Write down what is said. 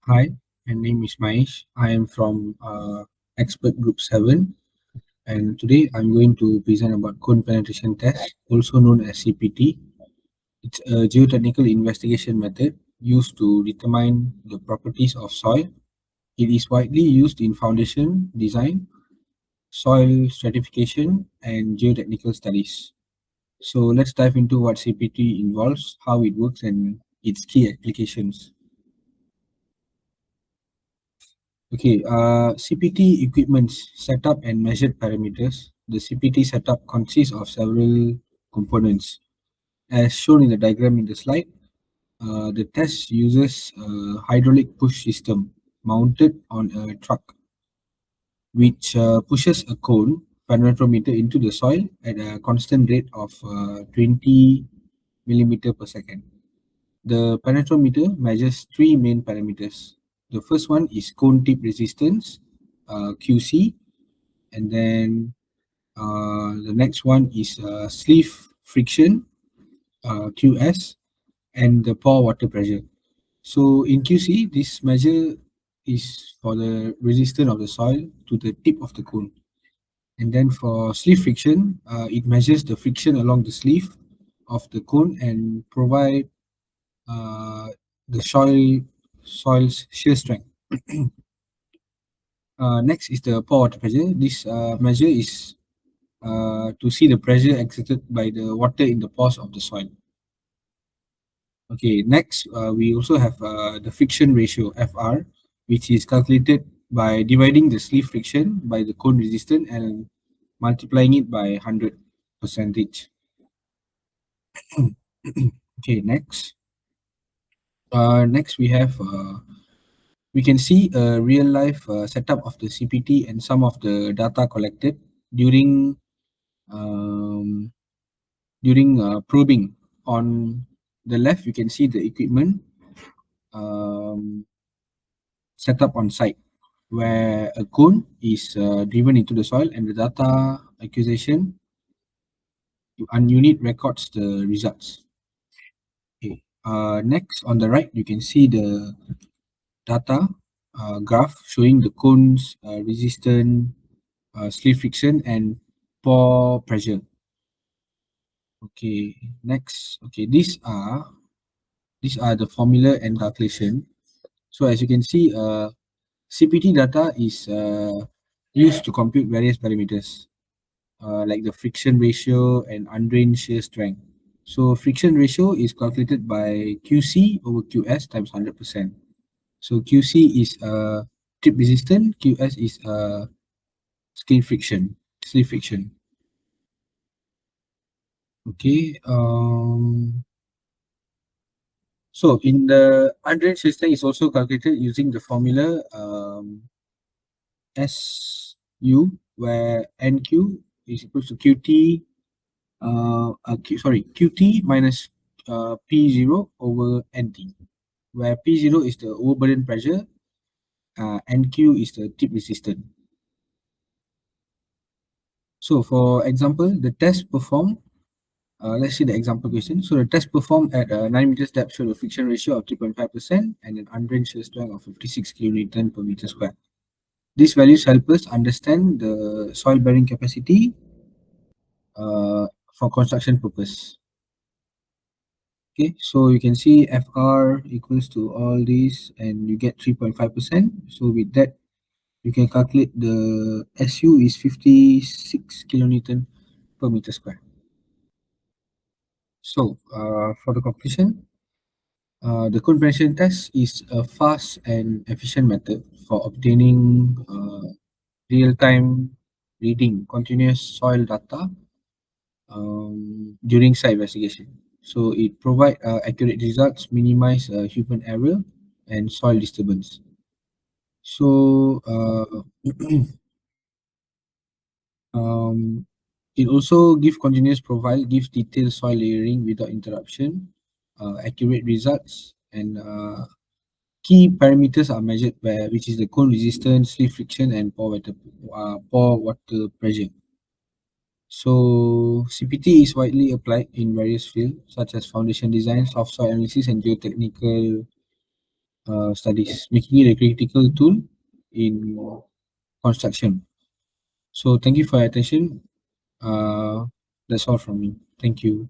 Hi, my name is Mahesh. I am from Expert Group 7, and today I'm going to present about cone penetration test, also known as CPT. It's a geotechnical investigation method used to determine the properties of soil. It is widely used in foundation design, soil stratification, and geotechnical studies. So let's dive into what CPT involves, how it works, and its key applications. Okay, CPT equipments setup and measured parameters. The CPT setup consists of several components. As shown in the diagram in the slide, the test uses a hydraulic push system mounted on a truck, which pushes a cone penetrometer into the soil at a constant rate of 20 millimeter per second. The penetrometer measures three main parameters. The first one is cone tip resistance, QC, and then the next one is sleeve friction, QS, and the pore water pressure. So in QC, this measure is for the resistance of the soil to the tip of the cone. And then for sleeve friction, it measures the friction along the sleeve of the cone and provide uh, the soil's shear strength. Next is the pore water pressure. This measure is to see the pressure exerted by the water in the pores of the soil. Okay, next we also have the friction ratio (FR), which is calculated by dividing the sleeve friction by the cone resistance and multiplying it by 100 percentage. Okay, next we can see a real life setup of the CPT and some of the data collected during um, probing. On the left, you can see the equipment um, set up on site, where a cone is driven into the soil and the data acquisition unit records the results. Okay. Next, on the right, you can see the data graph showing the cone's resistance, sleeve friction, and pore pressure. Okay, next. Okay, these are the formula and calculation. So as you can see, CPT data is used to compute various parameters like the friction ratio and undrained shear strength. So friction ratio is calculated by QC over QS times 100%. So QC is tip resistance, QS is sleeve friction. Okay. So in the undrained shear strength is also calculated using the formula SU, where NQ is equal to QT minus P0 over NT, where P0 is the overburden pressure, NQ is the tip resistance. So for example, the test performed, let's see the example question. So the test performed at 9 meters depth showed a friction ratio of 3.5% and an undrained shear strength of 56 kilonewton per meter square. These values help us understand the soil bearing capacity for construction purpose. Okay, so you can see FR equals to all these and you get 3.5%. So with that, you can calculate the SU is 56 kilonewton per meter square. So for the conclusion, the cone penetration test is a fast and efficient method for obtaining real-time reading continuous soil data during site investigation. So it provide accurate results, minimize human error and soil disturbance. So um, it also gives detailed soil layering without interruption, accurate results, and key parameters are measured by which is the cone resistance, sleeve friction, and pore water pressure. So CPT is widely applied in various fields such as foundation design, soft soil analysis, and geotechnical studies, making it a critical tool in construction. So thank you for your attention. Uh, that's all from me. Thank you.